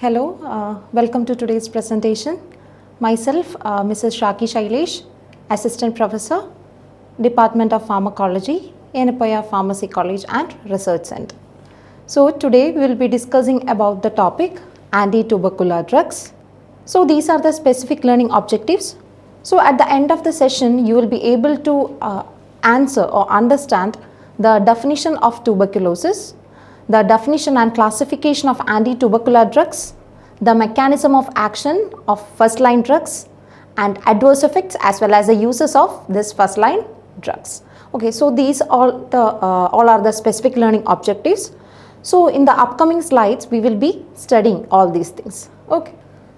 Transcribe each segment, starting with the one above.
Hello, welcome to today's presentation. Myself, Mrs. Shakhi Shylesh, Assistant Professor, Department of Pharmacology, Yenepoya Pharmacy College and Research Center. So today we will be discussing about the topic antitubercular drugs. So these are the specific learning objectives. So at the end of the session, you will be able to answer or understand the definition of tuberculosis, the definition and classification of antitubercular drugs, the mechanism of action of first-line drugs, and adverse effects as well as the uses of this first-line drugs. Okay, so these all are the specific learning objectives. So in the upcoming slides, we will be studying all these things. Okay,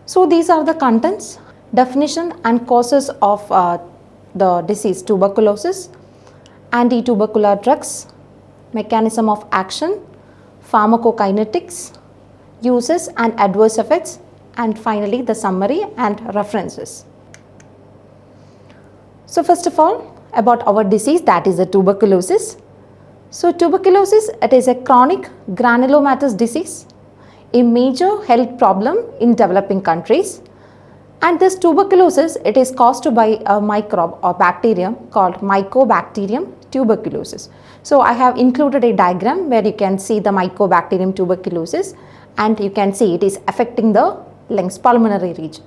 so these are the contents: definition and causes of the disease tuberculosis, antitubercular drugs, mechanism of action, pharmacokinetics, uses and adverse effects, and finally the summary and references. So first of all, about our disease, that is the tuberculosis. So tuberculosis, it is a chronic granulomatous disease, a major health problem in developing countries. And this tuberculosis, it is caused by a microbe or bacterium called Mycobacterium tuberculosis. So I have included a diagram where you can see the Mycobacterium tuberculosis, and you can see it is affecting the lungs, pulmonary region.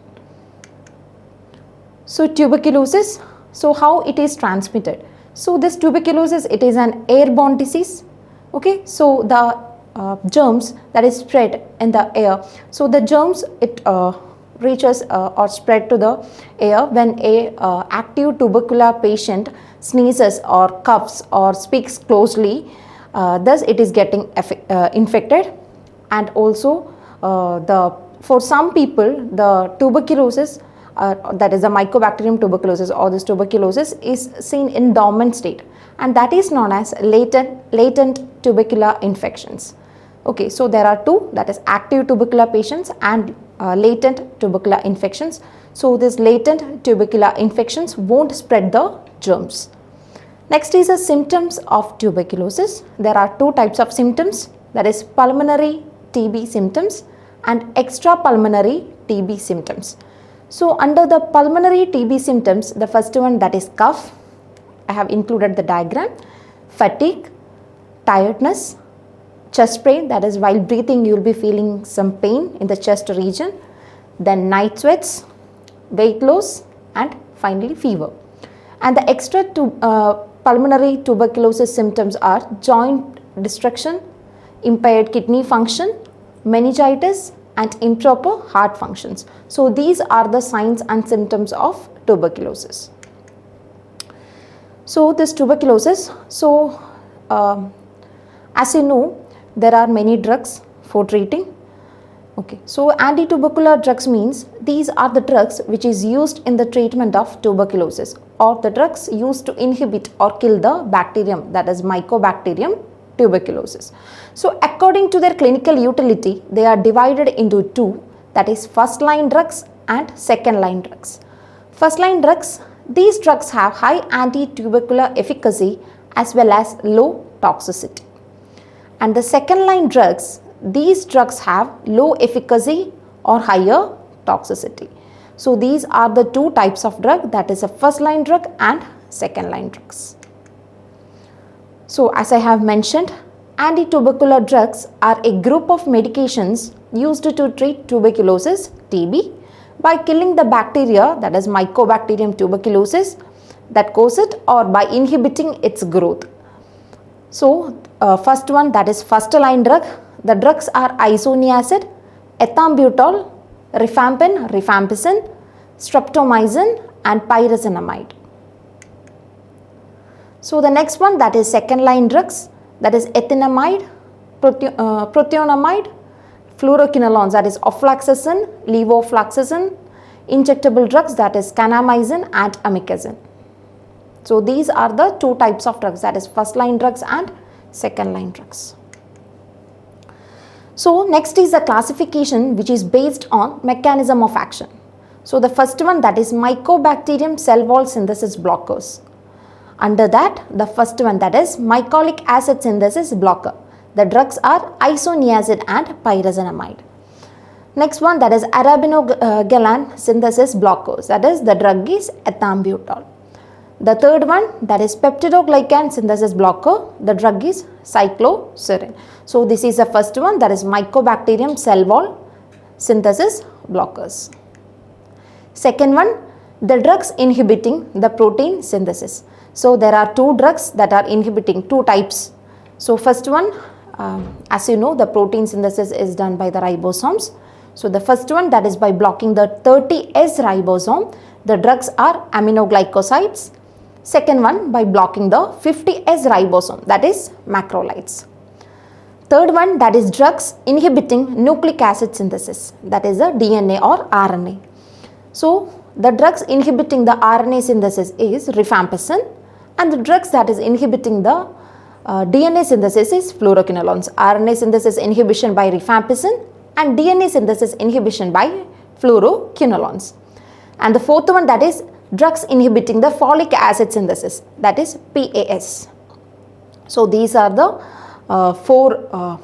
So tuberculosis, so how it is transmitted? So this tuberculosis, it is an airborne disease. Okay, so the germs that is spread in the air. So the germs, it reaches or spread to the air when a active tubercular patient sneezes or coughs or speaks closely. Thus it is getting infected. And also for some people, the tuberculosis, that is the Mycobacterium tuberculosis or this tuberculosis, is seen in dormant state, and that is known as latent tubercular infections. Okay, so there are two, that is active tubercular patients and latent tubercular infections. So these latent tubercular infections won't spread the germs. Next is the symptoms of tuberculosis. There are two types of symptoms, that is pulmonary TB symptoms and extrapulmonary TB symptoms. So under the pulmonary TB symptoms, the first one, that is cough. I have included the diagram. Fatigue, tiredness, chest pain, that is while breathing you will be feeling some pain in the chest region. Then night sweats, weight loss, and finally fever. And the extra pulmonary tuberculosis symptoms are joint destruction, impaired kidney function, meningitis, and improper heart functions. So these are the signs and symptoms of tuberculosis. So this tuberculosis, so as you know, there are many drugs for treating. Okay, so antitubercular drugs means these are the drugs which is used in the treatment of tuberculosis, or the drugs used to inhibit or kill the bacterium, that is Mycobacterium tuberculosis. So according to their clinical utility, they are divided into two, that is first line drugs and second line drugs. First line drugs, these drugs have high antitubercular efficacy as well as low toxicity. And the second line drugs, these drugs have low efficacy or higher toxicity. So these are the two types of drug, that is a first line drug and second line drugs. So as I have mentioned, antitubercular drugs are a group of medications used to treat tuberculosis, TB, by killing the bacteria, that is Mycobacterium tuberculosis, that cause it, or by inhibiting its growth. So first one, that is first line drug. The drugs are isoniazid, ethambutol, rifampin, rifampicin, streptomycin, and pyrazinamide. So the next one, that is second line drugs, that is ethinamide, prothionamide, fluoroquinolones, that is ofloxacin, levofloxacin, injectable drugs, that is kanamycin and amikacin. So these are the two types of drugs, that is first line drugs and second line drugs. So next is the classification which is based on mechanism of action. So the first one, that is Mycobacterium cell wall synthesis blockers. Under that, the first one, that is mycolic acid synthesis blocker. The drugs are isoniazid and pyrazinamide. Next one, that is arabinogallan synthesis blockers, that is the drug is ethambutol. The third one, that is peptidoglycan synthesis blocker, the drug is cycloserine. So this is the first one, that is mycobacterium cell wall synthesis blockers. Second one, the drugs inhibiting the protein synthesis. So there are two drugs that are inhibiting, two types. So first one, as you know, the protein synthesis is done by the ribosomes. So the first one, that is by blocking the 30S ribosome, the drugs are aminoglycosides. Second one, by blocking the 50S ribosome, that is macrolides. Third one, that is drugs inhibiting nucleic acid synthesis, that is the DNA or RNA. So the drugs inhibiting the RNA synthesis is rifampicin, and the drugs that is inhibiting the DNA synthesis is fluoroquinolones. RNA synthesis inhibition by rifampicin and DNA synthesis inhibition by fluoroquinolones. And the fourth one, that is drugs inhibiting the folic acid synthesis, that is PAS. So these are the four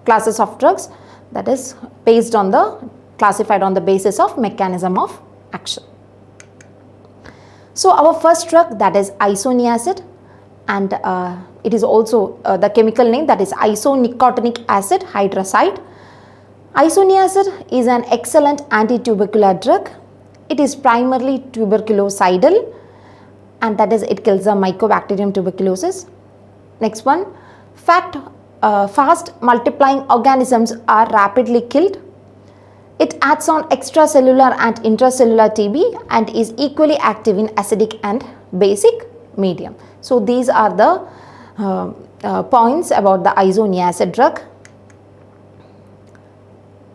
classes of drugs that is based on the classified on the basis of mechanism of action. So our first drug, that is isoniazid, and it is also the chemical name, that is isonicotinic acid hydroside. Isoniazid is an excellent anti-tubercular drug. It is primarily tuberculocidal, and that is it kills the Mycobacterium tuberculosis. Next one, fast multiplying organisms are rapidly killed. It acts on extracellular and intracellular TB and is equally active in acidic and basic medium. So these are the points about the isoniazid drug,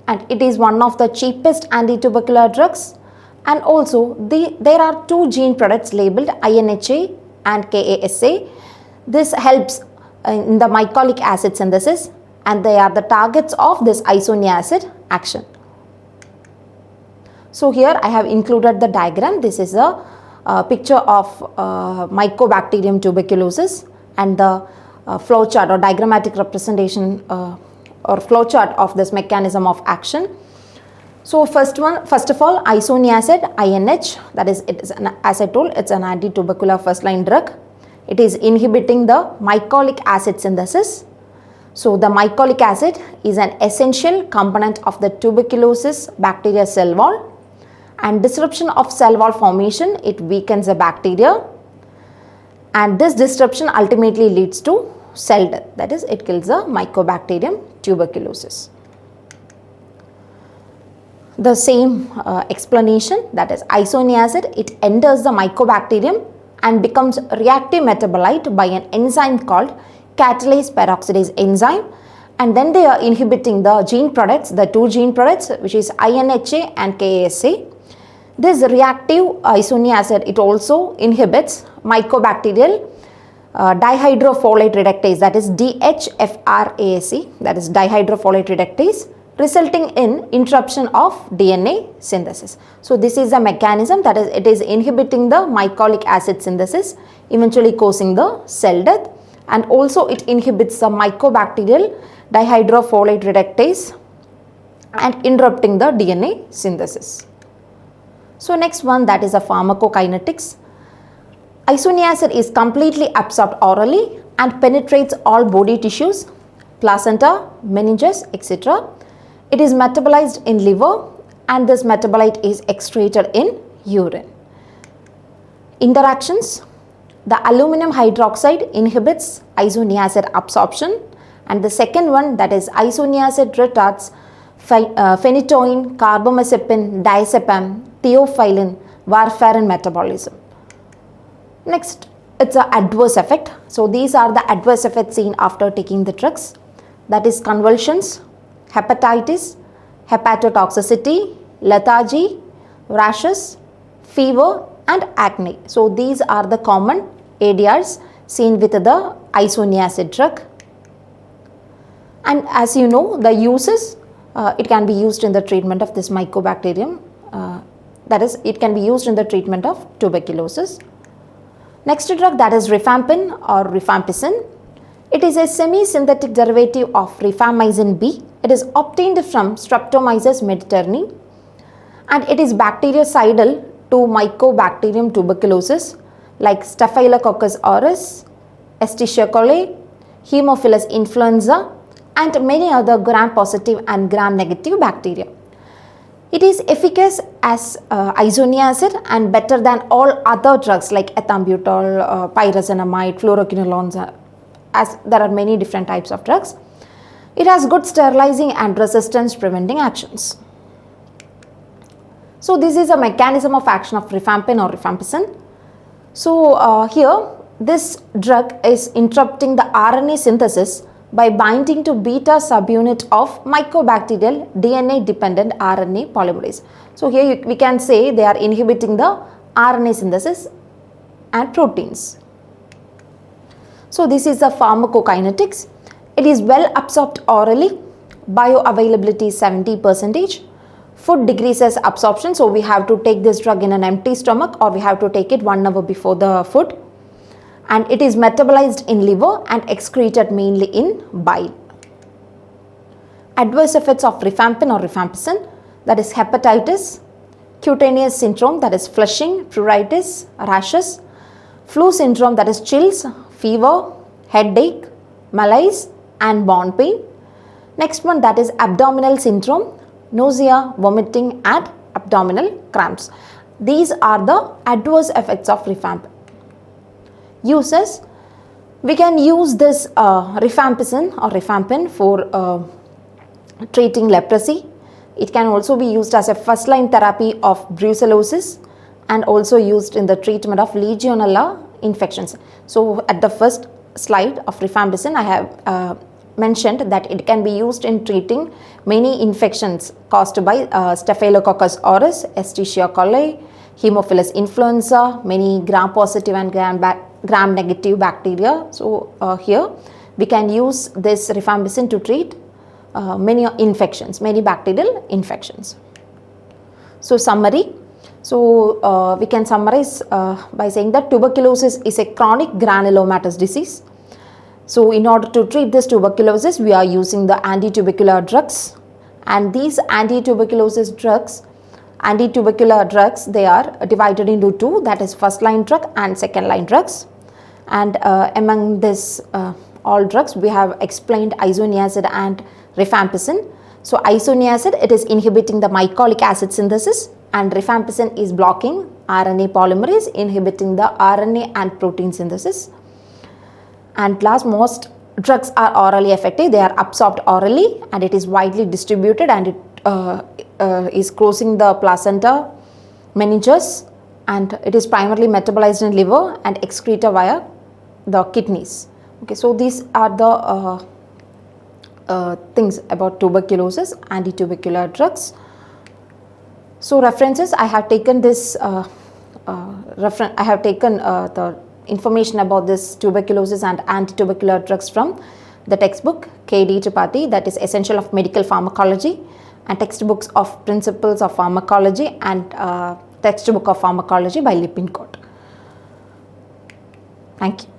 and it is one of the cheapest anti-tubercular drugs, and also there are two gene products labeled INHA and KASA. This helps in the mycolic acid synthesis, and they are the targets of this isoniazid action. So here I have included the diagram. This is a picture of Mycobacterium tuberculosis, and the flowchart or diagrammatic representation or flowchart of this mechanism of action. So first of all, isoniazid, INH, that is, it is as I told, it's an anti-tubercular first line drug. It is inhibiting the mycolic acid synthesis. So the mycolic acid is an essential component of the tuberculosis bacteria cell wall, and disruption of cell wall formation, it weakens the bacteria, and this disruption ultimately leads to cell death, that is, it kills the Mycobacterium tuberculosis. The same explanation, that is isoniazid, it enters the Mycobacterium and becomes reactive metabolite by an enzyme called catalase peroxidase enzyme, and then they are inhibiting the gene products, the two gene products, which is INHA and KASA. This reactive isoniazid, it also inhibits mycobacterial dihydrofolate reductase, that is DHFRASE, that is dihydrofolate reductase, resulting in interruption of DNA synthesis. So this is a mechanism, that is, it is inhibiting the mycolic acid synthesis, eventually causing the cell death, and also it inhibits the mycobacterial dihydrofolate reductase and interrupting the DNA synthesis. So next one, that is a pharmacokinetics. Isoniazid is completely absorbed orally and penetrates all body tissues, placenta, meninges, etc. It is metabolized in liver, and this metabolite is excreted in urine. Interactions: the aluminum hydroxide inhibits isoniazid absorption, and the second one, that is isoniazid, retards phenytoin, carbamazepine, diazepam, theophylline, warfarin metabolism. Next, it's an adverse effect. So these are the adverse effects seen after taking the drugs, that is convulsions, hepatitis, hepatotoxicity, lethargy, rashes, fever and acne. So these are the common ADRs seen with the isoniazid drug. And as you know, the uses, it can be used in the treatment of this mycobacterium, that is, it can be used in the treatment of tuberculosis. Next drug, that is rifampin or rifampicin. It is a semi-synthetic derivative of rifamycin B, It is obtained from Streptomyces mediterranae, and it is bactericidal to Mycobacterium tuberculosis like Staphylococcus aureus, Escherichia coli, Haemophilus influenza, and many other gram-positive and gram-negative bacteria. It is efficacious as isoniazid and better than all other drugs like ethambutol, pyrazinamide, fluoroquinolones, as there are many different types of drugs. It has good sterilizing and resistance preventing actions. So this is a mechanism of action of rifampin or rifampicin. So here this drug is interrupting the RNA synthesis by binding to beta subunit of mycobacterial DNA dependent RNA polymerase. So here we can say they are inhibiting the RNA synthesis and proteins. So this is the pharmacokinetics. It is well absorbed orally. Bioavailability is 70%. Food decreases absorption, so we have to take this drug in an empty stomach or we have to take it 1 hour before the food. And it is metabolized in liver and excreted mainly in bile. Adverse effects of rifampin or rifampicin, that is hepatitis, cutaneous syndrome, that is flushing, pruritus, rashes, flu syndrome, that is chills, fever, headache, malaise and bone pain. Next one, that is abdominal syndrome, nausea, vomiting and abdominal cramps. These are the adverse effects of rifampin. Uses: we can use this rifampicin or rifampin for treating leprosy. It can also be used as a first line therapy of brucellosis and also used in the treatment of Legionella infections. So at the first slide of rifampicin I have mentioned that it can be used in treating many infections caused by Staphylococcus aureus, Escherichia coli, Haemophilus influenza, many gram-positive and gram-negative bacteria. So here we can use this rifampicin to treat many infections, many bacterial infections. So summary. So we can summarize by saying that tuberculosis is a chronic granulomatous disease. So in order to treat this tuberculosis, we are using the antitubercular drugs, and these antitubercular drugs, they are divided into two, that is first line drug and second line drugs. And among this all drugs, we have explained isoniazid and rifampicin. So isoniazid, it is inhibiting the mycolic acid synthesis, and rifampicin is blocking RNA polymerase, inhibiting the RNA and protein synthesis. And last, most drugs are orally effective. They are absorbed orally and it is widely distributed, and it is crossing the placenta, meninges, and it is primarily metabolized in liver and excreted via the kidneys. Okay, so these are the things about tuberculosis, antitubercular drugs. So references, I have taken this the information about this tuberculosis and antitubercular drugs from the textbook K.D. Tripathi, that is Essential of Medical Pharmacology, and textbooks of Principles of Pharmacology and Textbook of Pharmacology by Lippincott. Thank you.